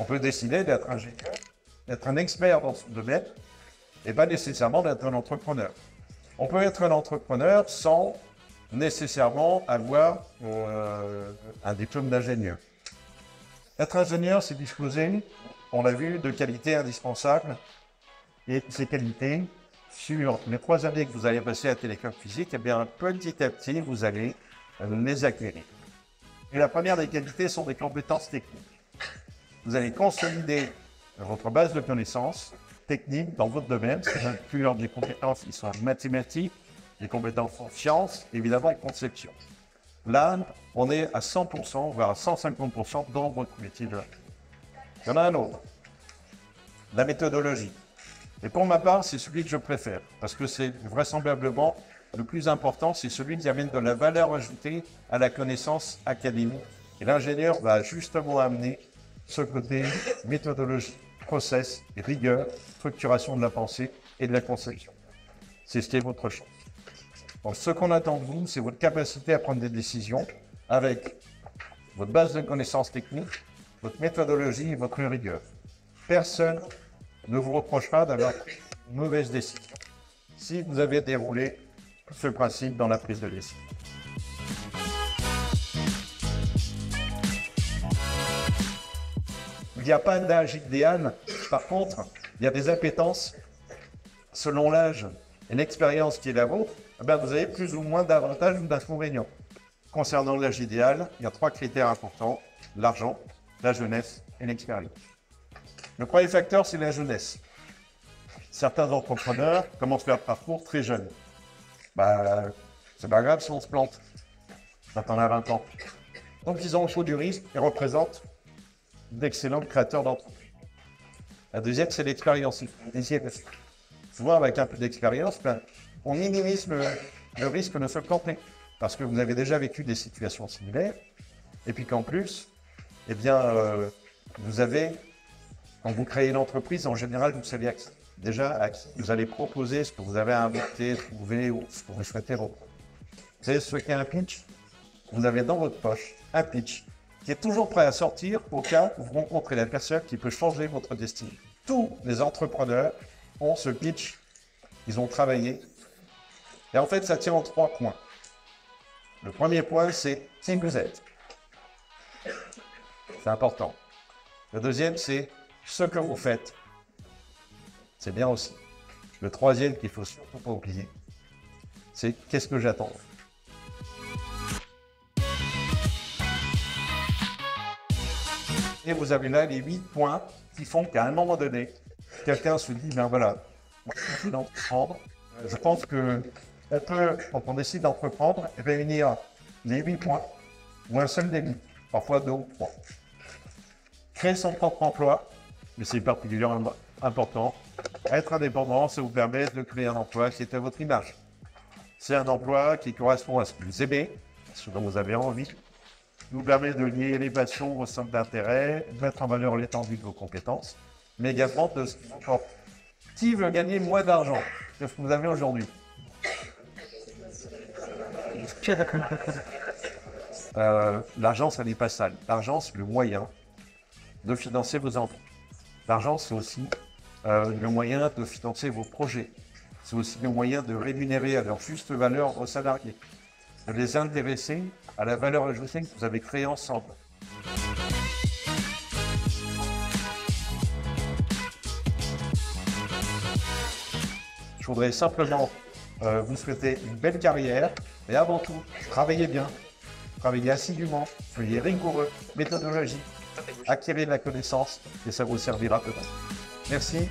peut décider d'être ingénieur, d'être un expert dans son domaine, et pas nécessairement d'être un entrepreneur. On peut être un entrepreneur sans nécessairement avoir un diplôme d'ingénieur. Être ingénieur, c'est disposer, on l'a vu, de qualités indispensables. Et ces qualités, sur les 3 années que vous allez passer à Télécom Physique, eh bien, petit à petit, vous allez les acquérir. Et la première des qualités sont des compétences techniques. Vous allez consolider votre base de connaissances techniques dans votre domaine, c'est inclure des compétences qui sont mathématiques, des compétences en sciences, évidemment en conception. Là, on est à 100%, voire à 150% dans votre métier de. Il y en a un autre, la méthodologie. Et pour ma part, c'est celui que je préfère, parce que c'est vraisemblablement le plus important, c'est celui qui amène de la valeur ajoutée à la connaissance académique. Et l'ingénieur va justement amener ce côté méthodologie, process, rigueur, structuration de la pensée et de la conception. C'est ce qui est votre chance. Donc, ce qu'on attend de vous, c'est votre capacité à prendre des décisions avec votre base de connaissances techniques, votre méthodologie et votre rigueur. Personne ne vous reprochera d'avoir pris une mauvaise décision si vous avez déroulé ce principe dans la prise de décision. Il n'y a pas d'âge idéal. Par contre, il y a des appétences selon l'âge et l'expérience qui est la vôtre. Eh bien, vous avez plus ou moins d'avantages ou d'inconvénients. Concernant l'âge idéal, il y a 3 critères importants: l'argent, la jeunesse et l'expérience. Le premier facteur, c'est la jeunesse. Certains entrepreneurs commencent leur parcours très jeunes. C'est pas grave si on se plante quand on a 20 ans. Donc, ils ont le choix du risque et représentent d'excellents créateurs d'entreprises. La deuxième, c'est l'expérience. Souvent, avec un peu d'expérience, on minimise le risque de se planter parce que vous avez déjà vécu des situations similaires et puis qu'en plus, eh bien, quand vous créez une entreprise, en général, vous savez déjà à qui vous allez proposer ce que vous avez inventé, trouvé ou ce que vous souhaitez reprendre. Vous savez ce qu'est un pitch? Vous avez dans votre poche un pitch qui est toujours prêt à sortir au cas où vous rencontrez la personne qui peut changer votre destinée. Tous les entrepreneurs ont ce pitch, ils ont travaillé. Et en fait, ça tient en 3 points. Le premier point, c'est qui vous êtes. C'est important. Le deuxième, c'est ce que vous faites. C'est bien aussi. Le troisième qu'il ne faut surtout pas oublier, c'est qu'est-ce que j'attends. Et vous avez là les 8 points qui font qu'à un moment donné, quelqu'un se dit, ben voilà, moi, je suis d'entreprendre. Je pense que on peut, quand on décide d'entreprendre, réunir les 8 points ou un seul des 8, parfois 2 ou 3. Créer son propre emploi, mais c'est particulièrement important. Être indépendant, ça vous permet de créer un emploi qui est à votre image. C'est un emploi qui correspond à ce que vous aimez, à ce dont vous avez envie, vous permet de lier les passions au centre d'intérêt, de mettre en valeur l'étendue de vos compétences, mais également de ce qui vous porte. Qui veut gagner moins d'argent que ce que vous avez aujourd'hui? L'argent, ça n'est pas sale. L'argent, c'est le moyen de financer vos entreprises. L'argent, c'est aussi le moyen de financer vos projets. C'est aussi le moyen de rémunérer à leur juste valeur vos salariés, de les intéresser à la valeur ajoutée que vous avez créée ensemble. Je voudrais simplement vous souhaiter une belle carrière, mais avant tout, travaillez bien, travaillez assidûment, soyez rigoureux, méthodologique, acquérez de la connaissance et ça vous servira peut-être. Merci.